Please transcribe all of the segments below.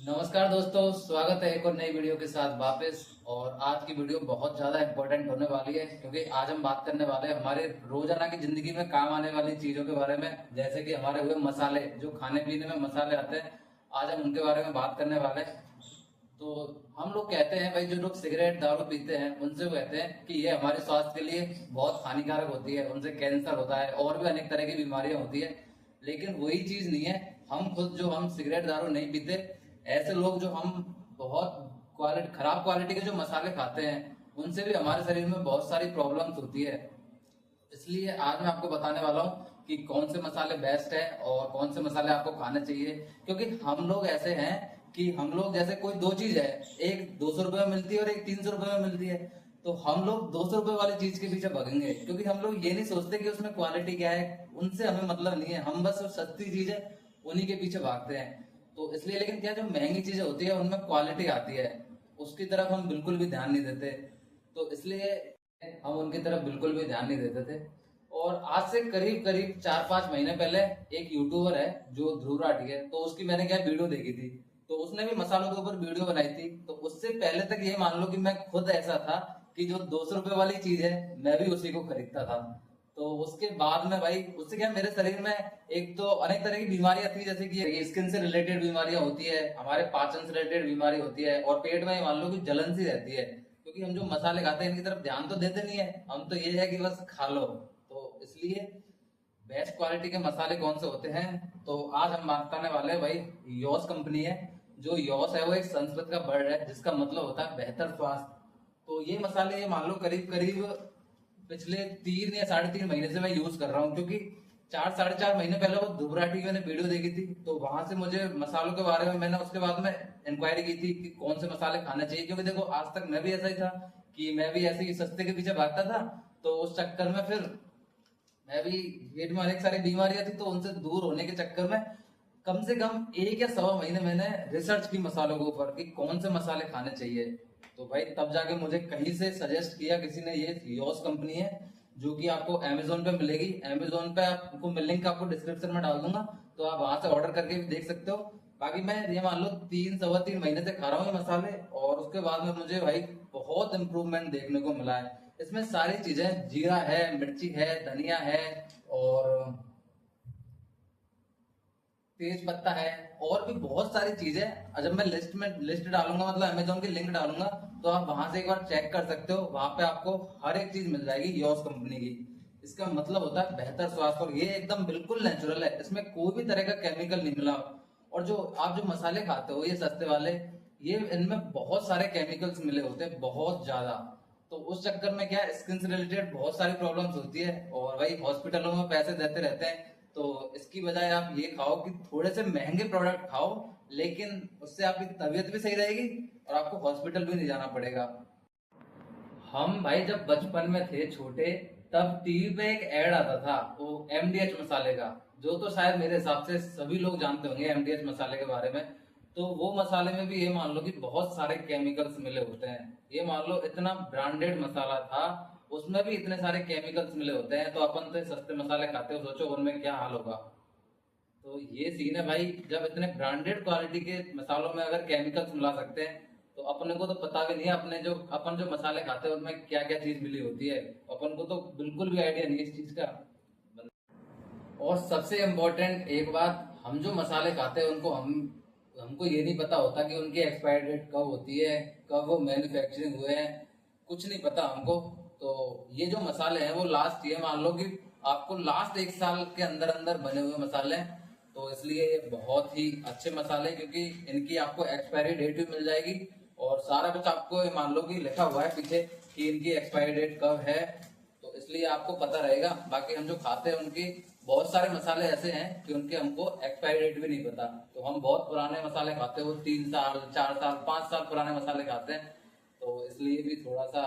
नमस्कार दोस्तों, स्वागत है एक और नई वीडियो के साथ वापस। और आज की वीडियो बहुत ज्यादा इम्पोर्टेंट होने वाली है क्योंकि आज हम बात करने वाले हैं हमारे रोजाना की जिंदगी में काम आने वाली चीजों के बारे में। जैसे कि हमारे हुए मसाले, जो खाने पीने में मसाले आते हैं, आज हम उनके बारे में बात करने वाले हैं। तो हम लोग कहते हैं भाई, जो लोग सिगरेट दारू पीते हैं उनसे वो कहते हैं कि ये हमारे स्वास्थ्य के लिए बहुत हानिकारक होती है, उनसे कैंसर होता है और भी अनेक तरह की बीमारियां होती है। लेकिन वही चीज नहीं है। हम खुद जो हम सिगरेट दारू नहीं पीते, ऐसे लोग जो हम बहुत खराब क्वालिटी के जो मसाले खाते हैं, उनसे भी हमारे शरीर में बहुत सारी प्रॉब्लम्स होती है। इसलिए आज मैं आपको बताने वाला हूँ कि कौन से मसाले बेस्ट है और कौन से मसाले आपको खाने चाहिए। क्योंकि हम लोग ऐसे हैं कि हम लोग जैसे कोई दो चीज है, एक 200 रुपए में मिलती है और एक 300 रुपए में मिलती है, तो हम लोग 200 रुपए वाली चीज के पीछे भागेंगे क्योंकि हम लोग ये नहीं सोचते कि उसमें क्वालिटी क्या है। उनसे हमें मतलब नहीं है, हम बस सस्ती चीज है उन्हीं के पीछे भागते हैं। तो इसलिए, लेकिन क्या जो महंगी चीजें होती है उनमें क्वालिटी आती है, उसकी तरफ हम बिल्कुल भी ध्यान नहीं देते। तो इसलिए हम उनकी तरफ बिल्कुल भी ध्यान नहीं देते थे। और आज से करीब करीब 4-5 महीने पहले एक यूट्यूबर है जो ध्रुव राठी है, तो उसकी मैंने क्या वीडियो देखी थी। तो उसने भी मसालों के ऊपर वीडियो बनाई थी। तो उससे पहले तक ये मान लो कि मैं खुद ऐसा था कि जो 200 रुपए वाली चीज है मैं भी उसी को खरीदता था। तो उसके बाद में भाई, उससे क्या मेरे शरीर में एक तो अनेक तरह की बीमारियां थी, जैसे कि स्किन से रिलेटेड बीमारियां होती है, हमारे पाचन से रिलेटेड बीमारी होती है, और पेट में मान लो कि जलन सी रहती है। क्योंकि हम जो मसाले खाते हैं इनकी तरफ ध्यान तो देते नहीं है, हम तो ये है कि बस खा लो। तो इसलिए बेस्ट क्वालिटी के मसाले कौन से होते हैं, तो आज हम बात करने वाले हैं भाई। यॉस कंपनी है। जो यॉस है वो एक संस्कृत का वर्ड है जिसका मतलब होता है बेहतर स्वास्थ्य। तो ये मसाले, ये मान लो करीब करीब पिछले 3 या 3.5 महीने से मैं यूज कर रहा हूँ। क्योंकि 4-4.5 महीने पहले वो ध्रुव राठी की मैंने वीडियो देखी थी, तो वहां से मुझे मसालों के बारे में, मैंने उसके बाद में इंक्वायरी की थी कि कौन से मसाले खाने चाहिए। क्योंकि देखो, आज तक मैं भी ऐसा ही था कि मैं भी ऐसे ही सस्ते के पीछे भागता था। तो उस चक्कर में फिर मैं भी, पेट में अनेक सारी बीमारियां थी, तो उनसे दूर होने के चक्कर में कम से कम 1 या 1.25 महीने मैंने रिसर्च की मसालों के ऊपर कि कौन से मसाले खाने चाहिए। तो भाई तब जाके मुझे कहीं से सजेस्ट किया किसी ने, ये योस कंपनी है जो कि आपको अमेजोन पे मिलेगी। अमेजोन पे आपको लिंक आपको डिस्क्रिप्शन में डाल दूंगा, तो आप वहां से ऑर्डर करके भी देख सकते हो। बाकी मैं ये मान लो 3 सवा 3 महीने से खा रहा हूँ ये मसाले, और उसके बाद में मुझे भाई बहुत इंप्रूवमेंट देखने को मिला है। इसमें सारी चीजें, जीरा है, मिर्ची है, धनिया है, और तेज पत्ता है, और भी बहुत सारी चीजें। जब मैं लिस्ट डालूंगा, मतलब अमेजोन की लिंक डालूंगा, तो आप वहां से एक बार चेक कर सकते हो। वहां पे आपको हर एक चीज मिल जाएगी यॉस कंपनी की। इसका मतलब होता है बेहतर स्वास्थ्य, और ये एकदम बिल्कुल नेचुरल है, इसमें कोई भी तरह का केमिकल नहीं मिला। और जो आप जो मसाले खाते हो ये सस्ते वाले, ये इनमें बहुत सारे केमिकल्स मिले होते हैं, बहुत ज्यादा। तो उस चक्कर में क्या, स्किन से रिलेटेड बहुत सारी प्रॉब्लम्स होती है, और वही हॉस्पिटलों में पैसे देते रहते हैं। तो इसकी बजाय आप ये खाओ कि थोड़े से महंगे प्रोडक्ट खाओ, लेकिन उससे आपकी तबीयत भी सही रहेगी और आपको हॉस्पिटल भी नहीं जाना पड़ेगा। हम भाई जब बचपन में थे छोटे, तब टीवी पे एक ऐड आता था वो एमडीएच मसाले का, जो तो शायद मेरे हिसाब से सभी लोग जानते होंगे एमडीएच मसाले के बारे में। तो वो मसाले में भी ये मान लो कि बहुत सारे केमिकल्स मिले होते हैं। ये मान लो इतना ब्रांडेड मसाला था, उसमें भी इतने सारे केमिकल्स मिले होते हैं। तो अपन तो सस्ते मसाले खाते हो, सोचो उनमें क्या हाल होगा। तो ये सीन है भाई, जब इतने ब्रांडेड क्वालिटी के मसालों में अगर केमिकल्स मिला सकते हैं, तो अपने को तो पता भी नहीं है अपने जो अपन जो मसाले खाते हैं उनमें क्या क्या चीज मिली होती है। अपन को तो बिल्कुल भी आइडिया नहीं है इस चीज का। और सबसे इम्पोर्टेंट एक बात, हम जो मसाले खाते हैं उनको हमको ये नहीं पता होता कि उनकी एक्सपायरी डेट कब होती है, कब वो मैन्युफैक्चरिंग हुए हैं, कुछ नहीं पता हमको। तो ये जो मसाले हैं वो लास्ट, ये मान लो कि आपको लास्ट 1 साल के अंदर अंदर बने हुए मसाले हैं। तो इसलिए ये बहुत ही अच्छे मसाले हैं, क्योंकि इनकी आपको एक्सपायरी डेट भी मिल जाएगी, और सारा कुछ आपको ये मान लो कि लिखा हुआ है पीछे कि इनकी एक्सपायरी डेट कब है। तो इसलिए आपको पता रहेगा। बाकी हम जो खाते हैं उनकी बहुत सारे मसाले ऐसे हैं कि उनके हमको एक्सपायरी डेट भी नहीं पता। तो हम बहुत पुराने मसाले खाते हैं, वो 3 साल 4 साल 5 साल पुराने मसाले खाते हैं। तो इसलिए भी थोड़ा सा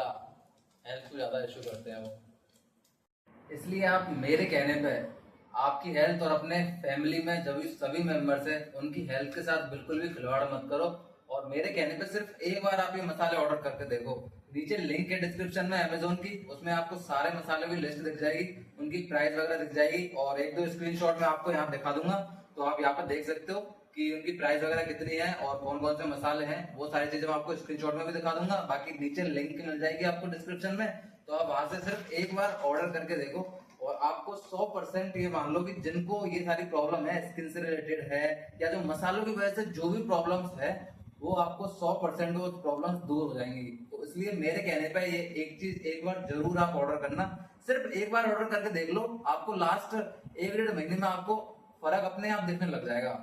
हेल्थ को ज्यादा इश्यू करते हैं वो। इसलिए आप मेरे कहने पे आपकी हेल्थ और अपने फैमिली में जो भी सभी मेंबर्स हैं उनकी हेल्थ के साथ बिल्कुल भी खिलवाड़ मत करो। और मेरे कहने पे सिर्फ एक बार आप ये मसाले ऑर्डर करके देखो। नीचे लिंक है डिस्क्रिप्शन में अमेजोन की, उसमें आपको सारे मसालों की लिस्ट दिख जाएगी, उनकी प्राइस वगैरह दिख जाएगी, और 1-2 स्क्रीनशॉट में आपको यहाँ दिखा दूंगा। तो आप यहाँ पर देख सकते हो कि उनकी प्राइस वगैरह कितनी है और कौन कौन से मसाले हैं, वो सारी चीजें मैं आपको स्क्रीनशॉट में भी दिखा दूंगा। बाकी नीचे लिंक मिल जाएगी आपको डिस्क्रिप्शन में, तो आप वहां से सिर्फ एक बार ऑर्डर करके देखो और आपको 100% ये मान लो कि जिनको ये सारी प्रॉब्लम है, स्किन से रिलेटेड है या जो मसालों की वजह से जो भी प्रॉब्लम्स है, वो आपको 100% वो प्रॉब्लम्स दूर हो जाएंगी। तो इसलिए मेरे कहने पे ये एक चीज एक बार जरूर आप ऑर्डर करना, सिर्फ एक बार ऑर्डर करके देख लो, आपको लास्ट 1-1.5 महीने में आपको फर्क अपने आप दिखने लग जाएगा।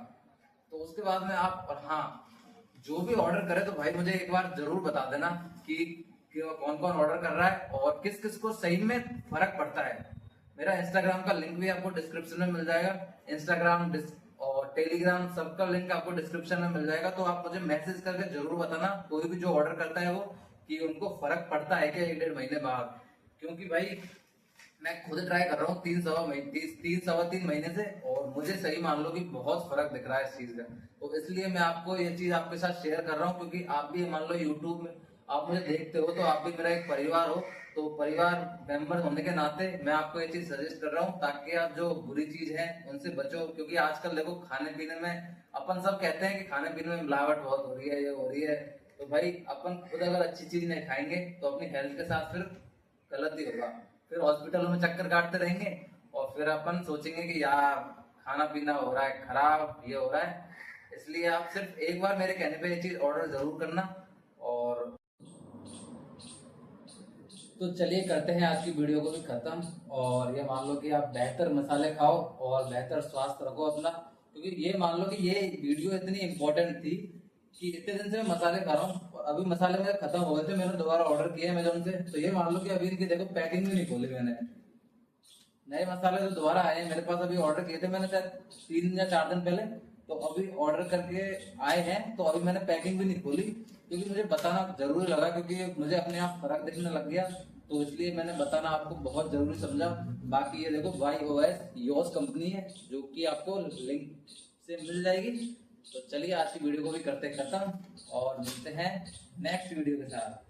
तो उसके बाद में आप, और हाँ, जो भी ऑर्डर करे तो भाई मुझे एक बार जरूर बता देना कि कौन कौन ऑर्डर कर रहा है और किस किस को सही में फर्क पड़ता है। मेरा इंस्टाग्राम का लिंक भी आपको डिस्क्रिप्शन में मिल जाएगा, इंस्टाग्राम और टेलीग्राम सबका लिंक आपको डिस्क्रिप्शन में मिल जाएगा। तो आप मुझे मैसेज करके जरूर बताना, कोई भी जो ऑर्डर करता है वो, कि उनको फर्क पड़ता है क्या 1-1.5 महीने बाद। क्योंकि भाई मैं खुद ट्राई कर रहा हूँ 3-3.5 महीने से, और मुझे सही मान लो कि बहुत फर्क दिख रहा है इस चीज का। तो इसलिए मैं आपको ये चीज आपके साथ शेयर कर रहा हूँ, क्योंकि आप भी मान लो यूट्यूब में आप मुझे देखते हो तो आप भी मेरा एक परिवार हो, तो परिवार मेंबर होने के नाते मैं आपको ये चीज सजेस्ट कर रहा हूँ, ताकि आप जो बुरी चीज है उनसे बचो। क्योंकि आजकल देखो खाने पीने में अपन सब कहते हैं कि खाने पीने में मिलावट बहुत हो रही है, ये हो रही है, तो भाई अपन खुद अगर अच्छी चीज नहीं खाएंगे तो अपनी हेल्थ के साथ फिर गलत ही होगा। फिर हॉस्पिटलों में चक्कर काटते रहेंगे और फिर अपन सोचेंगे कि यार खाना पीना हो रहा है खराब, ये हो रहा है। इसलिए आप सिर्फ एक बार मेरे कहने पे ये चीज ऑर्डर जरूर करना। और तो चलिए करते हैं आज की वीडियो को भी खत्म, और ये मान लो कि आप बेहतर मसाले खाओ और बेहतर स्वास्थ्य रखो अपना। क्योंकि ये मान लो कि ये वीडियो इतनी इंपॉर्टेंट थी कि इतने दिन से मैं मसाले खा रहा हूँ और अभी मसाले मेरे खत्म हो गए थे, मैंने दोबारा ऑर्डर किया अमेजोन से। तो ये मान लो कि अभी इनकी देखो पैकिंग भी नहीं खोली मैंने, नए मसाले तो दोबारा आए हैं मेरे पास। अभी ऑर्डर किए थे मैंने शायद 3 या 4 दिन पहले, तो अभी ऑर्डर करके आए हैं, तो अभी मैंने पैकिंग भी नहीं खोली, क्योंकि मुझे बताना जरूरी लगा, क्योंकि मुझे अपने आप फर्क दिखने लग गया। तो इसलिए मैंने बताना आपको बहुत जरूरी समझा। बाकी ये देखो YOS योस कंपनी है, जो कि आपको लिंक से मिल जाएगी। तो चलिए आज की वीडियो को भी करते खत्म और मिलते हैं नेक्स्ट वीडियो के साथ।